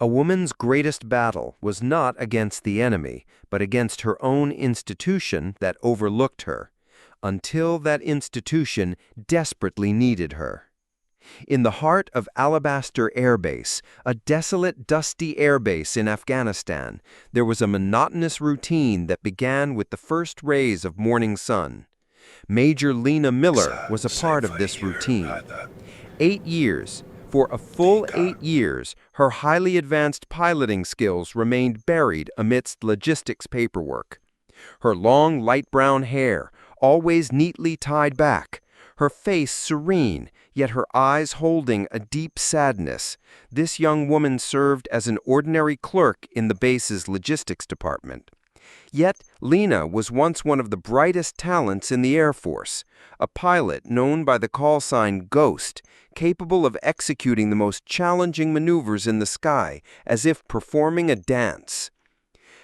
A woman's greatest battle was not against the enemy, but against her own institution that overlooked her, until that institution desperately needed her. In the heart of Alabaster Airbase, a desolate, dusty airbase in Afghanistan, there was a monotonous routine that began with the first rays of morning sun. Major Lena Miller was a part of this routine. 8 years. For a full 8 years, her highly advanced piloting skills remained buried amidst logistics paperwork. Her long, light brown hair, always neatly tied back, her face serene, yet her eyes holding a deep sadness, this young woman served as an ordinary clerk in the base's logistics department. Yet, Lena was once one of the brightest talents in the Air Force, a pilot known by the call sign Ghost, capable of executing the most challenging maneuvers in the sky, as if performing a dance.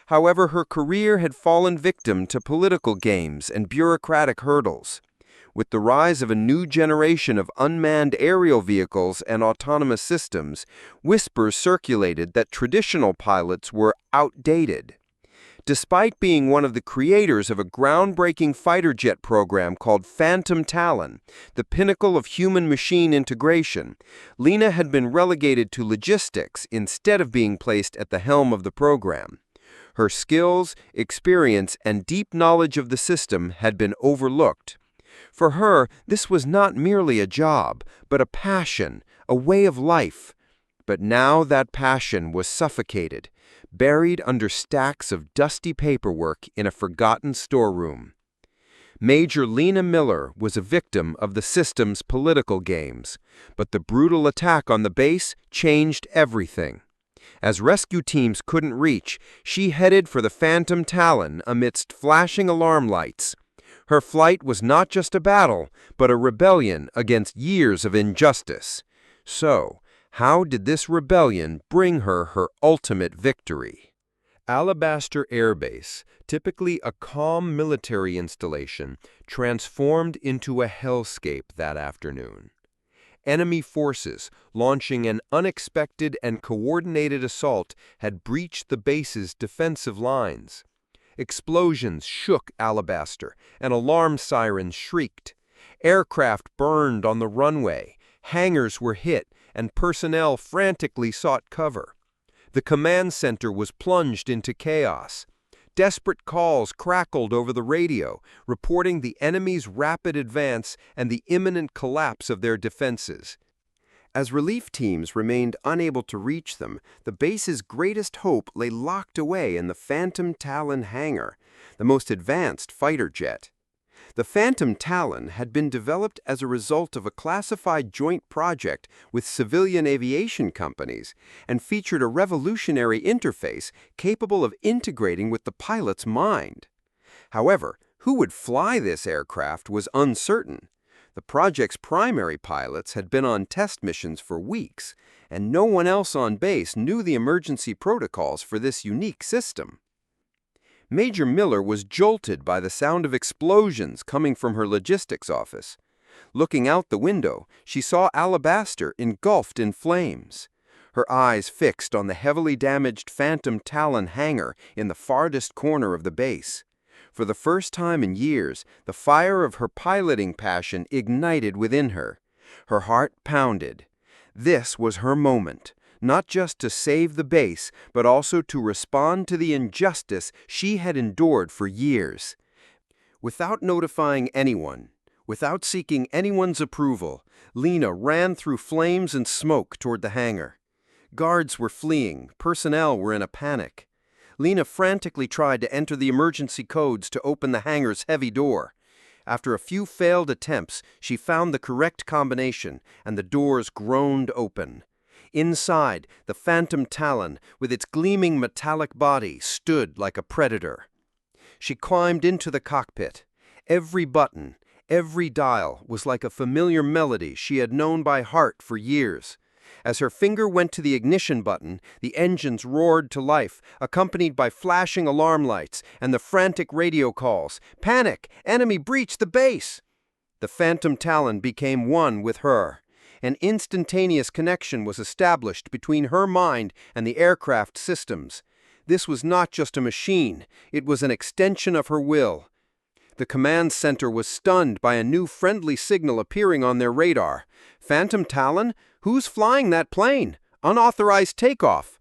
However, her career had fallen victim to political games and bureaucratic hurdles. With the rise of a new generation of unmanned aerial vehicles and autonomous systems, whispers circulated that traditional pilots were outdated. Despite being one of the creators of a groundbreaking fighter jet program called Phantom Talon, the pinnacle of human-machine integration, Lena had been relegated to logistics instead of being placed at the helm of the program. Her skills, experience, and deep knowledge of the system had been overlooked. For her, this was not merely a job, but a passion, a way of life. But now that passion was suffocated, buried under stacks of dusty paperwork in a forgotten storeroom. Major Lena Miller was a victim of the system's political games, but the brutal attack on the base changed everything. As rescue teams couldn't reach, she headed for the Phantom Talon amidst flashing alarm lights. Her flight was not just a battle, but a rebellion against years of injustice. So, how did this rebellion bring her her ultimate victory? Alabaster Airbase, typically a calm military installation, transformed into a hellscape that afternoon. Enemy forces, launching an unexpected and coordinated assault, had breached the base's defensive lines. Explosions shook Alabaster, and alarm sirens shrieked. Aircraft burned on the runway, hangars were hit, and personnel frantically sought cover. The command center was plunged into chaos. Desperate calls crackled over the radio, reporting the enemy's rapid advance and the imminent collapse of their defenses. As relief teams remained unable to reach them, the base's greatest hope lay locked away in the Phantom Talon hangar, the most advanced fighter jet. The Phantom Talon had been developed as a result of a classified joint project with civilian aviation companies and featured a revolutionary interface capable of integrating with the pilot's mind. However, who would fly this aircraft was uncertain. The project's primary pilots had been on test missions for weeks, and no one else on base knew the emergency protocols for this unique system. Major Miller was jolted by the sound of explosions coming from her logistics office. Looking out the window, she saw Alabaster engulfed in flames. Her eyes fixed on the heavily damaged Phantom Talon hangar in the farthest corner of the base. For the first time in years, the fire of her piloting passion ignited within her. Her heart pounded. This was her moment, not just to save the base, but also to respond to the injustice she had endured for years. Without notifying anyone, without seeking anyone's approval, Lena ran through flames and smoke toward the hangar. Guards were fleeing, personnel were in a panic. Lena frantically tried to enter the emergency codes to open the hangar's heavy door. After a few failed attempts, she found the correct combination, and the doors groaned open. Inside, the Phantom Talon, with its gleaming metallic body, stood like a predator. She climbed into the cockpit. Every button, every dial was like a familiar melody she had known by heart for years. As her finger went to the ignition button, the engines roared to life, accompanied by flashing alarm lights and the frantic radio calls. "Panic! Enemy breach the base!" The Phantom Talon became one with her. An instantaneous connection was established between her mind and the aircraft systems. This was not just a machine, it was an extension of her will. The command center was stunned by a new friendly signal appearing on their radar. Phantom Talon? Who's flying that plane? Unauthorized takeoff.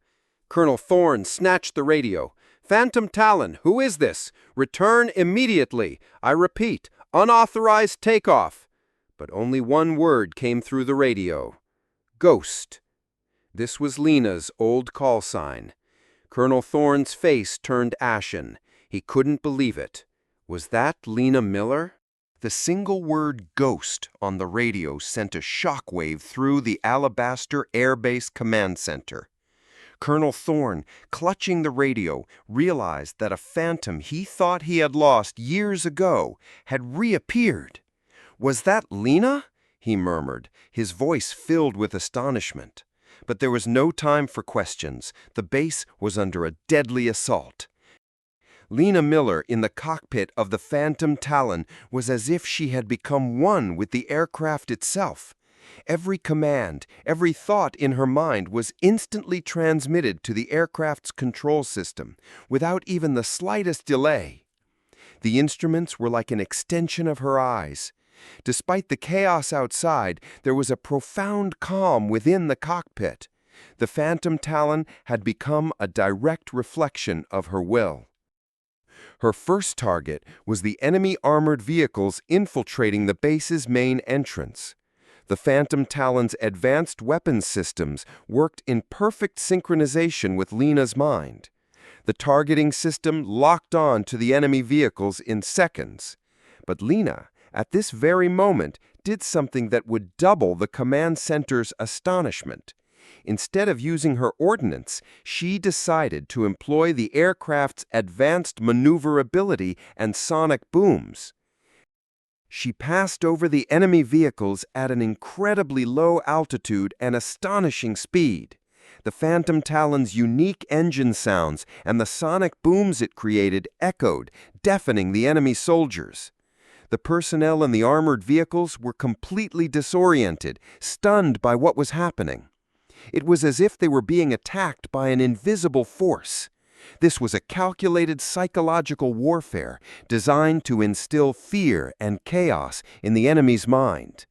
Colonel Thorne snatched the radio. Phantom Talon, who is this? Return immediately. I repeat, unauthorized takeoff. But only one word came through the radio. Ghost. This was Lena's old call sign. Colonel Thorne's face turned ashen. He couldn't believe it. Was that Lena Miller? The single word ghost on the radio sent a shockwave through the Alabaster Airbase command center. Colonel Thorne, clutching the radio, realized that a phantom he thought he had lost years ago had reappeared. Was that Lena? He murmured, his voice filled with astonishment. But there was no time for questions. The base was under a deadly assault. Lena Miller in the cockpit of the Phantom Talon was as if she had become one with the aircraft itself. Every command, every thought in her mind was instantly transmitted to the aircraft's control system, without even the slightest delay. The instruments were like an extension of her eyes. Despite the chaos outside, there was a profound calm within the cockpit. The Phantom Talon had become a direct reflection of her will. Her first target was the enemy armored vehicles infiltrating the base's main entrance. The Phantom Talon's advanced weapons systems worked in perfect synchronization with Lena's mind. The targeting system locked on to the enemy vehicles in seconds. But Lena, at this very moment, did something that would double the command center's astonishment. Instead of using her ordnance, she decided to employ the aircraft's advanced maneuverability and sonic booms. She passed over the enemy vehicles at an incredibly low altitude and astonishing speed. The Phantom Talon's unique engine sounds and the sonic booms it created echoed, deafening the enemy soldiers. The personnel in the armored vehicles were completely disoriented, stunned by what was happening. It was as if they were being attacked by an invisible force. This was a calculated psychological warfare designed to instill fear and chaos in the enemy's mind.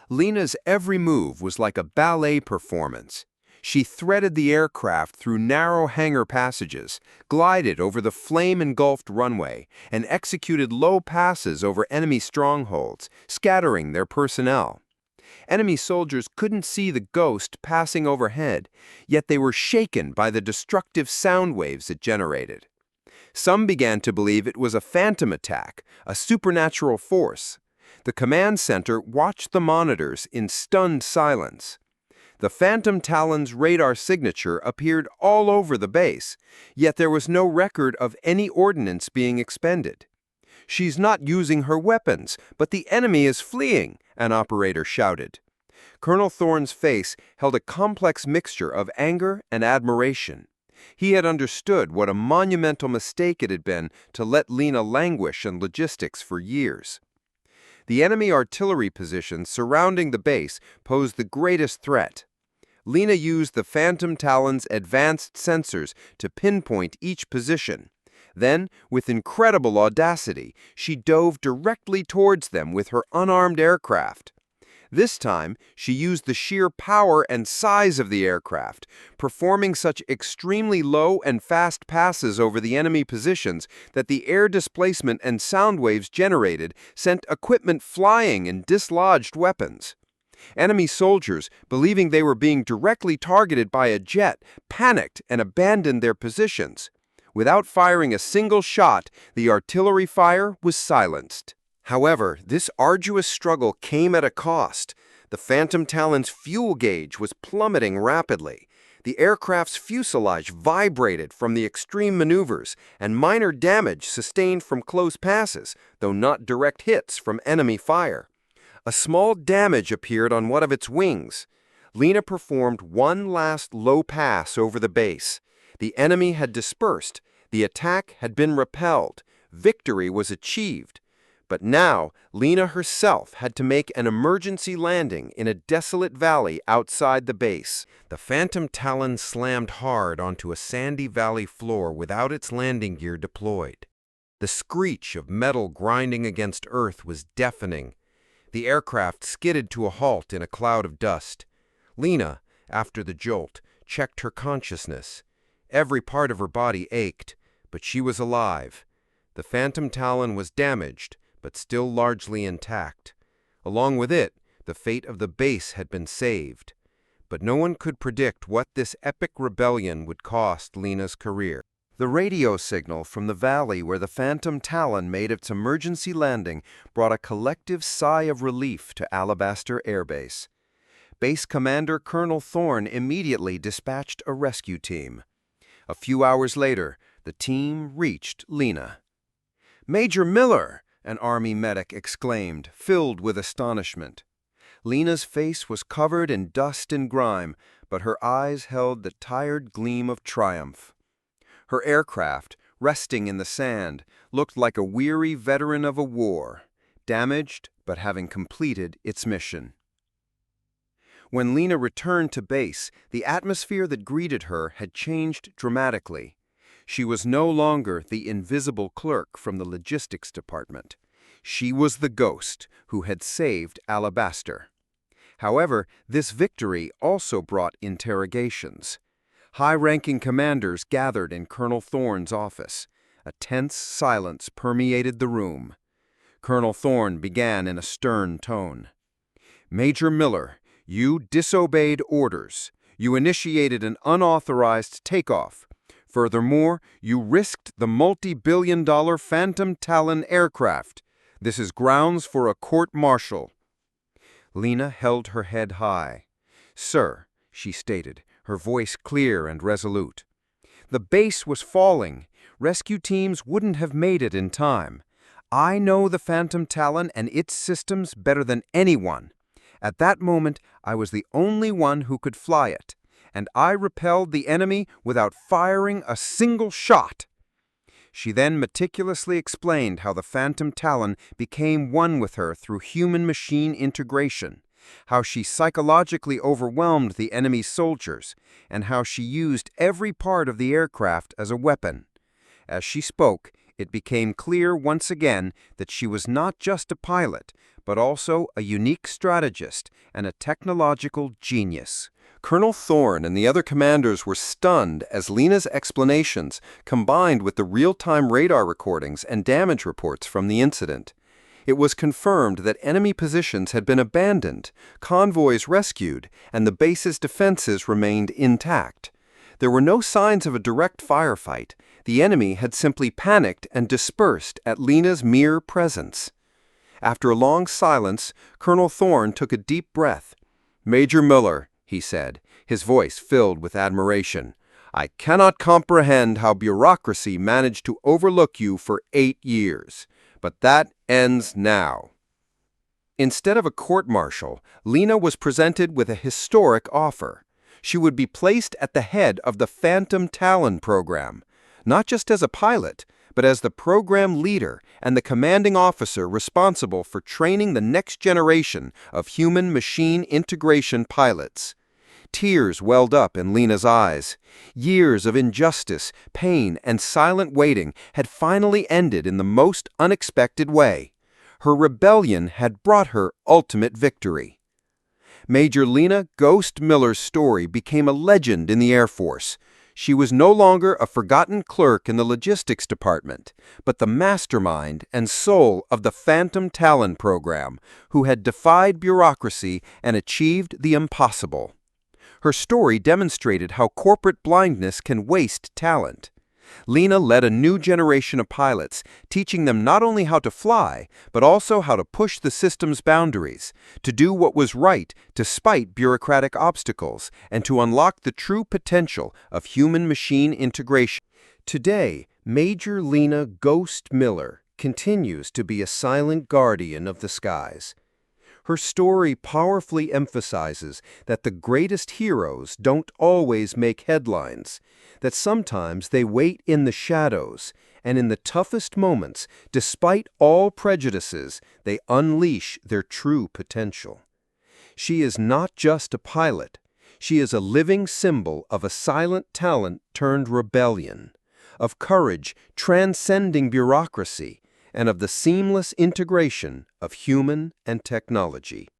Lena's every move was like a ballet performance. She threaded the aircraft through narrow hangar passages, glided over the flame-engulfed runway, and executed low passes over enemy strongholds, scattering their personnel. Enemy soldiers couldn't see the ghost passing overhead, yet they were shaken by the destructive sound waves it generated. Some began to believe it was a phantom attack, a supernatural force. The command center watched the monitors in stunned silence. The Phantom Talon's radar signature appeared all over the base, yet there was no record of any ordnance being expended. "She's not using her weapons, but the enemy is fleeing," an operator shouted. Colonel Thorne's face held a complex mixture of anger and admiration. He had understood what a monumental mistake it had been to let Lena languish in logistics for years. The enemy artillery positions surrounding the base posed the greatest threat. Lena used the Phantom Talon's advanced sensors to pinpoint each position. Then, with incredible audacity, she dove directly towards them with her unarmed aircraft. This time, she used the sheer power and size of the aircraft, performing such extremely low and fast passes over the enemy positions that the air displacement and sound waves generated sent equipment flying and dislodged weapons. Enemy soldiers, believing they were being directly targeted by a jet, panicked and abandoned their positions. Without firing a single shot, the artillery fire was silenced. However, this arduous struggle came at a cost. The Phantom Talon's fuel gauge was plummeting rapidly. The aircraft's fuselage vibrated from the extreme maneuvers, and minor damage sustained from close passes, though not direct hits from enemy fire. A small damage appeared on one of its wings. Lena performed one last low pass over the base. The enemy had dispersed. The attack had been repelled. Victory was achieved. But now, Lena herself had to make an emergency landing in a desolate valley outside the base. The Phantom Talon slammed hard onto a sandy valley floor without its landing gear deployed. The screech of metal grinding against earth was deafening. The aircraft skidded to a halt in a cloud of dust. Lena, after the jolt, checked her consciousness. Every part of her body ached, but she was alive. The Phantom Talon was damaged, but still largely intact. Along with it, the fate of the base had been saved. But no one could predict what this epic rebellion would cost Lena's career. The radio signal from the valley where the Phantom Talon made its emergency landing brought a collective sigh of relief to Alabaster Airbase. Base Commander Colonel Thorne immediately dispatched a rescue team. A few hours later, the team reached Lena. "Major Miller!" an Army medic exclaimed, filled with astonishment. Lena's face was covered in dust and grime, but her eyes held the tired gleam of triumph. Her aircraft, resting in the sand, looked like a weary veteran of a war, damaged but having completed its mission. When Lena returned to base, the atmosphere that greeted her had changed dramatically. She was no longer the invisible clerk from the logistics department. She was the ghost who had saved Alabaster. However, this victory also brought interrogations. High-ranking commanders gathered in Colonel Thorne's office. A tense silence permeated the room. Colonel Thorne began in a stern tone. "Major Miller, you disobeyed orders. You initiated an unauthorized takeoff. Furthermore, you risked the multi-billion-dollar Phantom Talon aircraft. This is grounds for a court-martial." Lena held her head high. "Sir," she stated, her voice clear and resolute, "the base was falling. Rescue teams wouldn't have made it in time. I know the Phantom Talon and its systems better than anyone. At that moment, I was the only one who could fly it, and I repelled the enemy without firing a single shot." She then meticulously explained how the Phantom Talon became one with her through human-machine integration, how she psychologically overwhelmed the enemy's soldiers, and how she used every part of the aircraft as a weapon. As she spoke, it became clear once again that she was not just a pilot, but also a unique strategist and a technological genius. Colonel Thorne and the other commanders were stunned as Lena's explanations combined with the real-time radar recordings and damage reports from the incident. It was confirmed that enemy positions had been abandoned, convoys rescued, and the base's defenses remained intact. There were no signs of a direct firefight. The enemy had simply panicked and dispersed at Lena's mere presence. After a long silence, Colonel Thorne took a deep breath. "Major Miller," he said, his voice filled with admiration, "I cannot comprehend how bureaucracy managed to overlook you for 8 years. But that ends now." Instead of a court-martial, Lena was presented with a historic offer. She would be placed at the head of the Phantom Talon program, not just as a pilot, but as the program leader and the commanding officer responsible for training the next generation of human-machine integration pilots. Tears welled up in Lena's eyes. Years of injustice, pain, and silent waiting had finally ended in the most unexpected way. Her rebellion had brought her ultimate victory. Major Lena "Ghost" Miller's story became a legend in the Air Force. She was no longer a forgotten clerk in the logistics department, but the mastermind and soul of the Phantom Talon program, who had defied bureaucracy and achieved the impossible. Her story demonstrated how corporate blindness can waste talent. Lena led a new generation of pilots, teaching them not only how to fly, but also how to push the system's boundaries, to do what was right despite bureaucratic obstacles, and to unlock the true potential of human-machine integration. Today, Major Lena "Ghost" Miller continues to be a silent guardian of the skies. Her story powerfully emphasizes that the greatest heroes don't always make headlines, that sometimes they wait in the shadows, And in the toughest moments, despite all prejudices, they unleash their true potential. She is not just a pilot. She is a living symbol of a silent talent turned rebellion, of courage transcending bureaucracy, and of the seamless integration of human and technology.